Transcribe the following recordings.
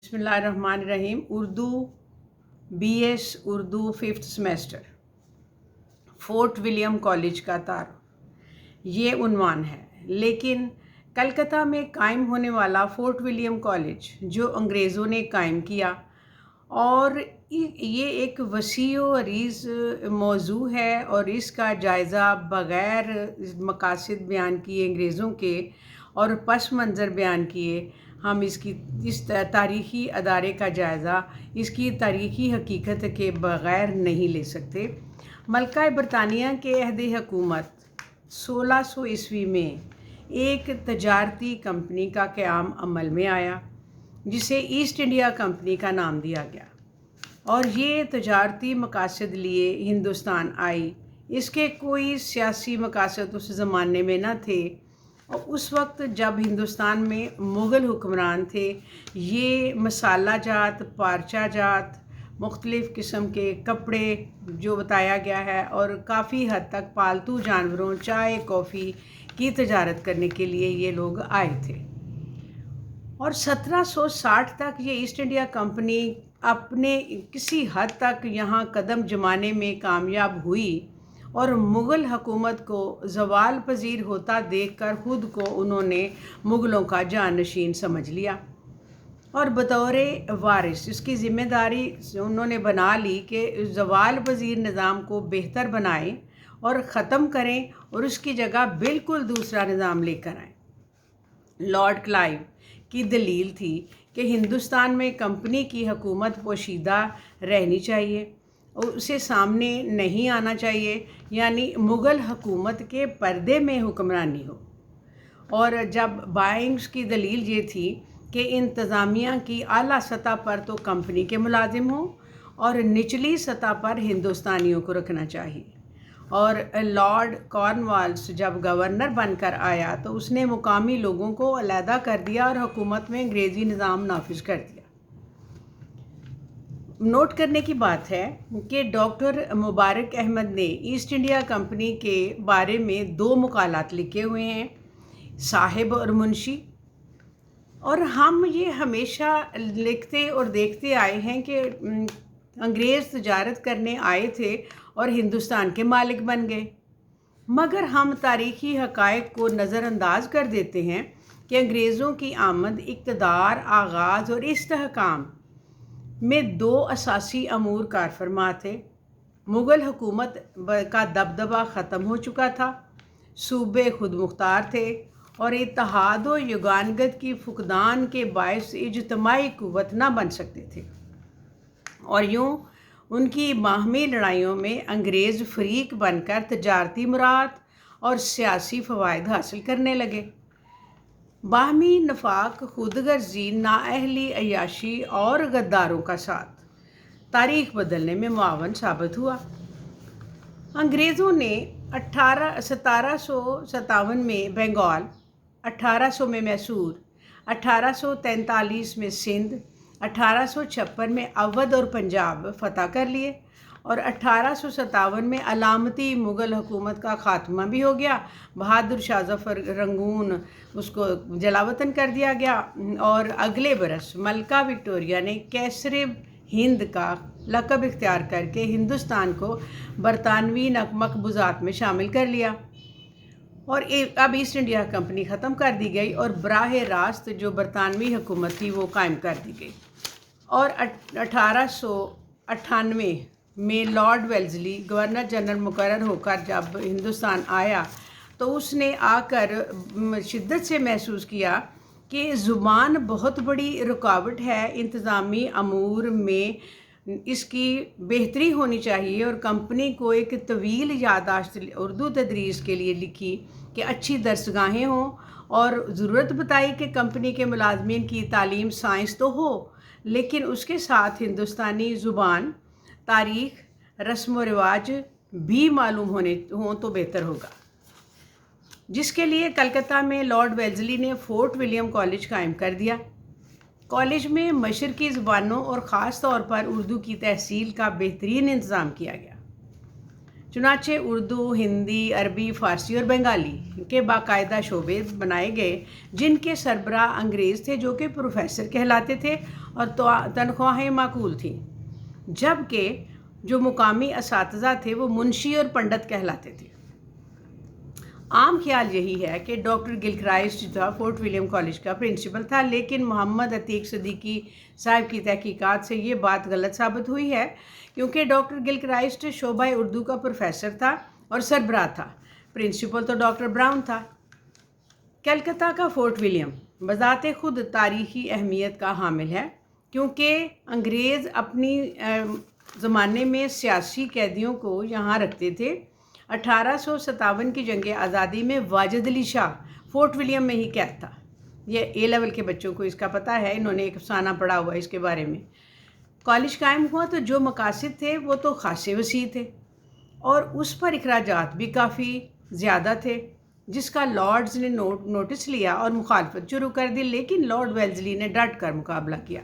बिस्मिल्लाहिर्रहमानिर्रहीम। Urdu BS Urdu 5th semester, fort William college का तारुफ, ये उन्वान है। लेकिन कलकत्ता में कायम होने वाला फोर्ट विलियम कॉलेज जो अंग्रेज़ों ने कायम किया और ये एक वसी व अरीज़ मौजू है और इसका जायज़ा बग़ैर मकासद बयान किए अंग्रेज़ों के और पस मंज़र बयान किए हम इस तारीख़ी अदारे का जायज़ा इसकी तारीख़ी हकीकत के बग़ैर नहीं ले सकते। मलका बरतानिया के अहद हुकूमत 1600 ईस्वी में एक तजारती कंपनी का क़याम अमल में आया जिसे ईस्ट इंडिया कंपनी का नाम दिया गया और ये तजारती मकासद लिए हिंदुस्तान आई। इसके कोई सियासी मकासद उस ज़माने में न थे और उस वक्त जब हिंदुस्तान में मुग़ल हुक्मरान थे ये मसाला जात, पारचा जात, मुख्तलिफ़ किस्म के कपड़े जो बताया गया है और काफ़ी हद तक पालतू जानवरों, चाय, कॉफ़ी की तजारत करने के लिए ये लोग आए थे। और 1760 तक ये ईस्ट इंडिया कंपनी अपने किसी हद तक यहाँ कदम जमाने में कामयाब हुई और मुग़ल हुकूमत को ज़वाल पजीर होता देखकर ख़ुद को उन्होंने मुग़लों का जानशीन समझ लिया और बतौर वारिस इसकी ज़िम्मेदारी उन्होंने बना ली कि ज़वाल पजीर निज़ाम को बेहतर बनाएं और ख़त्म करें और उसकी जगह बिल्कुल दूसरा निज़ाम लेकर आएँ। लॉर्ड क्लाइव की दलील थी कि हिंदुस्तान में कंपनी की हुकूमत पोशीदा रहनी चाहिए और उसे सामने नहीं आना चाहिए, यानी मुग़ल हुकूमत के पर्दे में हुक्मरानी हो। और जब बाइंग्स की दलील ये थी कि इंतज़ामिया की आला सतह पर तो कंपनी के मुलाजिम हों और निचली सतह पर हिंदुस्तानियों को रखना चाहिए। और लॉर्ड कॉर्नवालिस जब गवर्नर बनकर आया तो उसने मुकामी लोगों को अलहदा कर दिया और हुकूमत में अंग्रेज़ी निज़ाम नाफिज कर दिया। नोट करने की बात है कि डॉक्टर मुबारक अहमद ने ईस्ट इंडिया कंपनी के बारे में 2 मकालात लिखे हुए हैं, साहिब और मुंशी। और हम ये हमेशा लिखते और देखते आए हैं कि अंग्रेज़ तजारत करने आए थे और हिंदुस्तान के मालिक बन गए, मगर हम तारीख़ी हक़ाइक़ को नज़रअंदाज कर देते हैं कि अंग्रेज़ों की आमद, इक़्तिदार, आगाज़ और इस्तेहकाम में 2 असासी अमूर कार फरमा थे। मुग़ल हुकूमत का दबदबा ख़त्म हो चुका था, सूबे खुद मुख्तार थे और इत्तेहाद व यगानगत की फुक़दान के बायस इज्तिमाई क़ुव्वत न बन सकते थे और यूँ उनकी बाहमी लड़ाइयों में अंग्रेज़ फ़रीक बनकर तजारती मुराद और सियासी फ़वाइद हासिल करने लगे। बाहमी नफाक, खुदगर्जी, नाअहली, अय्याशी और गद्दारों का साथ तारीख़ बदलने में मुआवन साबित हुआ। अंग्रेज़ों ने 1757 में बंगाल, 1800 में मैसूर, 1843 में सिंध, 1856 में अवध और पंजाब फ़तह कर लिए और 1857 में अलामती मुग़ल हुकूमत का ख़ात्मा भी हो गया। बहादुर शाह ज़फ़र रंगून उसको जलावतन कर दिया गया और अगले बरस मलका विक्टोरिया ने कैसर हिंद का लक़ब इख्तियार करके हिंदुस्तान को बरतानवी मकबूज़ात में शामिल कर लिया और अब ईस्ट इंडिया कंपनी ख़त्म कर दी गई और बराह रास्त जो बरतानवी हुकूमत थी वो कायम कर दी गई। और 1898 में लॉर्ड वेल्ज़ली गवर्नर जनरल मुकर्रर होकर जब हिंदुस्तान आया तो उसने आकर शिद्दत से महसूस किया कि ज़ुबान बहुत बड़ी रुकावट है, इंतज़ामी अमूर में इसकी बेहतरी होनी चाहिए और कंपनी को एक तवील यादाश्त उर्दू तदरीस के लिए लिखी कि अच्छी दरसगाहें हों और ज़रूरत बताई कि कंपनी के मुलाजमीन की तालीम साइंस तो हो लेकिन उसके साथ हिंदुस्तानी ज़ुबान, तारीख़, रस्म व रिवाज भी मालूम हों तो बेहतर होगा, जिसके लिए कलकत्ता में लॉर्ड वेल्ज़ली ने फोर्ट विलियम कॉलेज कायम कर दिया। कॉलेज में मशरक़ी ज़ुबानों और ख़ास तौर पर उर्दू की तहसील का बेहतरीन इंतज़ाम किया गया। चुनाचे उर्दू, हिंदी, अरबी, फ़ारसी और बंगाली के बाकायदा शोबे बनाए गए, जिनके सरबराह अंग्रेज़ थे जो कि प्रोफेसर कहलाते थे और तनख्वाहें माकूल थीं, जबकि जो मुकामी असातिज़ा थे वो मुंशी और पंडित कहलाते थे। आम ख्याल यही है कि डॉक्टर गिलक्राइस्ट जो था फोर्ट विलियम कॉलेज का प्रिंसिपल था, लेकिन मोहम्मद अतीक सिद्दीकी साहब की तहकीकात से ये बात गलत साबित हुई है, क्योंकि डॉक्टर गिलक्राइस्ट शोबा उर्दू का प्रोफेसर था और सरबराह था। प्रिंसिपल तो डॉक्टर ब्राउन था। कलकत्ता का फोर्ट विलियम बज़ाते खुद तारीख़ी अहमियत का हामिल है, क्योंकि अंग्रेज़ अपनी ज़माने में सियासी कैदियों को यहाँ रखते थे। 1857 की जंग आज़ादी में वाजिद अली शाह फोर्ट विलियम में ही कैद था। ये ए लेवल के बच्चों को इसका पता है, इन्होंने एक अफसाना पढ़ा हुआ इसके बारे में। कॉलेज कायम हुआ तो जो मकासद थे वो तो खासे वसी थे और उस पर अखराजात भी काफ़ी ज़्यादा थे, जिसका लॉर्ड्स ने नोटिस लिया और मुखालफत शुरू कर दी। लेकिन लॉर्ड वेल्जली ने डट कर मुकाबला किया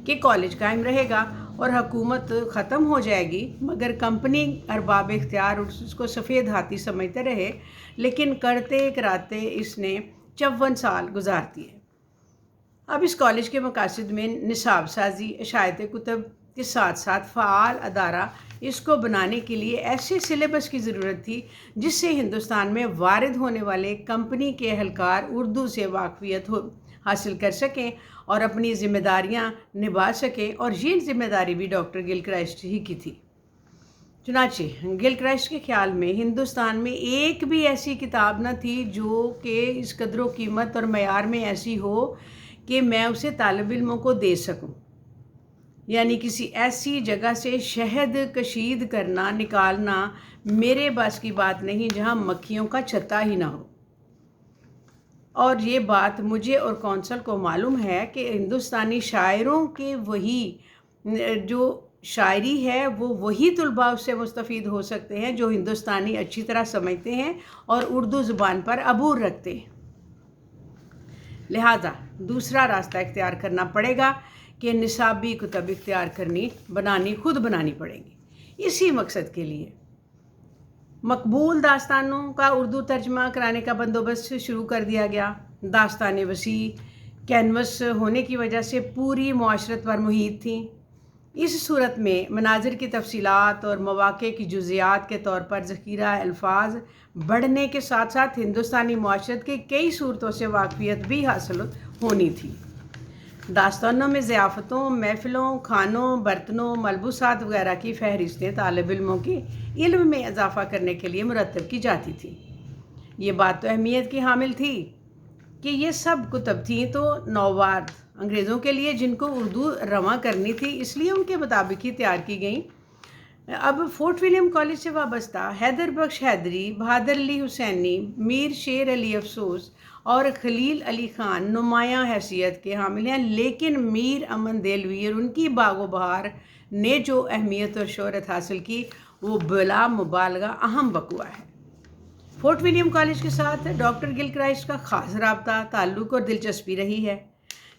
कि कॉलेज कायम रहेगा और हुकूमत ख़त्म हो जाएगी, मगर कंपनी अरबाब इख्तियार उसको सफ़ेद हाथी समझते रहे। लेकिन करते कराते इसने 54 साल गुजार दिए। अब इस कॉलेज के मकासद में निसाब साजी, इशाअत कुतब के साथ साथ फ़ाल अदारा इसको बनाने के लिए ऐसे सिलेबस की ज़रूरत थी जिससे हिंदुस्तान में वारिद होने वाले कंपनी के एहलकार उर्दू से वाकफियत हासिल कर सकें और अपनी ज़िम्मेदारियां निभा सकें, और ये ज़िम्मेदारी भी डॉक्टर गिलक्राइस्ट ही की थी। चुनाचे गिलक्राइस्ट के ख्याल में हिंदुस्तान में एक भी ऐसी किताब न थी जो कि इस कदर कीमत और मयार में ऐसी हो कि मैं उसे तालिब इल्मों को दे सकूं, यानी किसी ऐसी जगह से शहद कशीद करना निकालना मेरे बस की बात नहीं जहां मक्खियों का छत्ता ही ना हो। और ये बात मुझे और कौंसल को मालूम है कि हिंदुस्तानी शायरों के वही जो शायरी है वो वही तलबा उससे मुस्तफ़ीद हो सकते हैं जो हिंदुस्तानी अच्छी तरह समझते हैं और उर्दू ज़ुबान पर अबूर रखते हैं। लिहाजा दूसरा रास्ता इख्तियार करना पड़ेगा कि निसाबी कुतब इख्तियार खुद बनानी पड़ेंगी। इसी मकसद के लिए मकबूल दास्तानों का उर्दू तर्जमा कराने का बंदोबस्त शुरू कर दिया गया। दास्तान वसी कैनवस होने की वजह से पूरी मुआशरत पर मुहित थी। इस सूरत में मनाजिर की तफसीलात और मवाक़े की जुज़ियात के तौर पर ज़ख़ीरा अल्फाज बढ़ने के साथ साथ हिंदुस्तानी मुआशरत की कई सूरतों से वाकफियत भी हासिल होनी थी। दास्तानों में ज़ियाफ़तों, महफ़िलों, खानों, बर्तनों, मलबूसात वगैरह की फ़हरिस्तें तालिब इल्मों के इल्म में इजाफ़ा करने के लिए मुरतब की जाती थी। ये बात तो अहमियत की हामिल थी कि ये सब कुतब थी तो नौवाद अंग्रेज़ों के लिए जिनको उर्दू रवां करनी थी, इसलिए उनके मुताबिक ही तैयार की गई। अब फोर्ट विलियम कॉलेज से वाबस्ता हैदर बख्श हैदरी, बहादुर अली हुसैनी, मीर शेर अली अफसोस और खलील अली ख़ान नुमायाँ हैसियत के हामिल हैं, लेकिन मीर अमन देलवी और उनकी बागो बहार ने जो अहमियत और शोहरत हासिल की वो बिला मुबालगा अहम बकुआ है। फोर्ट विलियम कॉलेज के साथ डॉक्टर गिलक्राइस्ट का ख़ास रबता, ताल्लुक़ और दिलचस्पी रही है,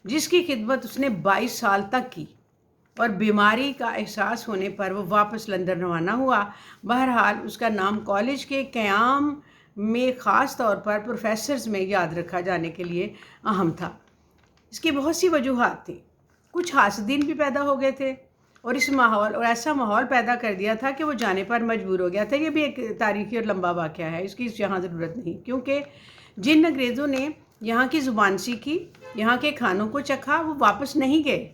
जिसकी खिदमत उसने 22 साल तक की और बीमारी का एहसास होने पर वो वापस लंदन रवाना हुआ। बहरहाल उसका नाम कॉलेज के क़याम में ख़ास तौर पर प्रोफेसर्स में याद रखा जाने के लिए अहम था। इसकी बहुत सी वजूहात थी। कुछ हासदीन भी पैदा हो गए थे और ऐसा माहौल पैदा कर दिया था कि वो जाने पर मजबूर हो गया था। ये भी एक तारीख़ी और लंबा वाक़या है, इसकी यहाँ ज़रूरत नहीं, क्योंकि जिन अंग्रेज़ों ने यहाँ की ज़ुबान सीखी, यहाँ के खानों को चखा, वो वापस नहीं गए।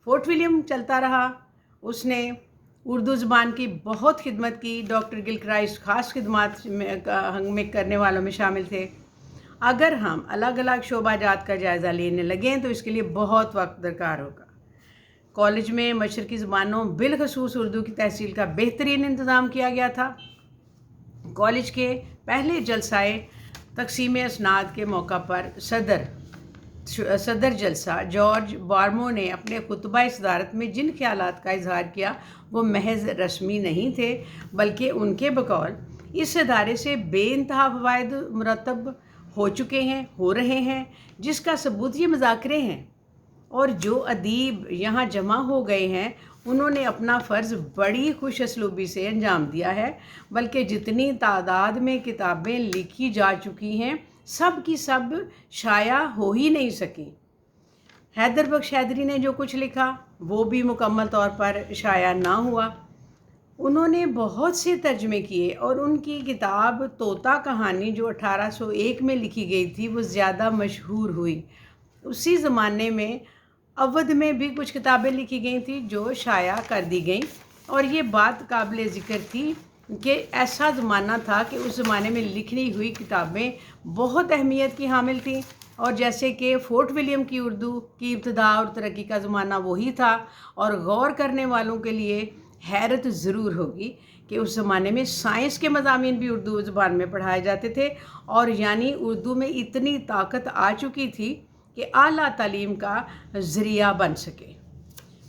फोर्ट विलियम चलता रहा। उसने उर्दू ज़ुबान की बहुत खिदमत की। डॉक्टर गिलक्राइस्ट ख़ास खिदमत में करने वालों में शामिल थे। अगर हम अलग अलग शोबाजात का जायज़ा लेने लगें तो इसके लिए बहुत वक्त दरकार होगा। कॉलेज में मशरक़ी ज़ुबानों बिलखसूस उर्दू की तहसील का बेहतरीन इंतज़ाम किया गया था। कॉलेज के पहले जलसाए तक़सीम असनाद के मौका पर सदर जलसा जॉर्ज बार्मो ने अपने खुतबा सदारत में जिन ख़यालात का इजहार किया वो महज रस्मी नहीं थे, बल्कि उनके बकौल इस इदारे से बेइंतहा फ़वाइद मुरतब हो रहे हैं, जिसका सबूत ये मुज़ाकरे हैं। और जो अदीब यहाँ जमा हो गए हैं انہوں نے اپنا فرض بڑی خوش اسلوبی سے انجام دیا ہے، بلکہ جتنی تعداد میں کتابیں لکھی جا چکی ہیں سب کی سب شائع ہو ہی نہیں سکیں۔ حیدر بخش حیدری نے جو کچھ لکھا وہ بھی مکمل طور پر شائع نہ ہوا۔ انہوں نے بہت سے ترجمے کیے اور ان کی کتاب طوطا کہانی جو 1801 میں لکھی گئی تھی وہ زیادہ مشہور ہوئی۔ اسی زمانے میں اودھ میں بھی کچھ کتابیں لکھی گئی تھیں جو شائع کر دی گئیں، اور یہ بات قابل ذکر تھی کہ ایسا زمانہ تھا کہ اس زمانے میں لکھی ہوئی کتابیں بہت اہمیت کی حامل تھیں، اور جیسے کہ فورٹ ولیم کی اردو کی ابتدا اور ترقی کا زمانہ وہی تھا، اور غور کرنے والوں کے لیے حیرت ضرور ہوگی کہ اس زمانے میں سائنس کے مضامین بھی اردو زبان میں پڑھائے جاتے تھے، اور یعنی اردو میں اتنی طاقت آ چکی تھی کہ اعلیٰ تعلیم کا ذریعہ بن سکے۔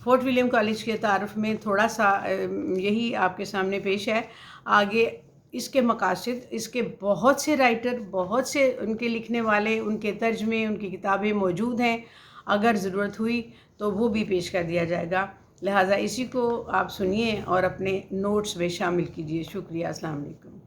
فورٹ ولیم کالج کے تعارف میں تھوڑا سا یہی آپ کے سامنے پیش ہے۔ آگے اس کے مقاصد، اس کے بہت سے رائٹر، بہت سے ان کے لکھنے والے، ان کے ترجمے، ان کی کتابیں موجود ہیں، اگر ضرورت ہوئی تو وہ بھی پیش کر دیا جائے گا، لہٰذا اسی کو آپ سنیے اور اپنے نوٹس میں شامل کیجیے۔ شکریہ، السلام علیکم۔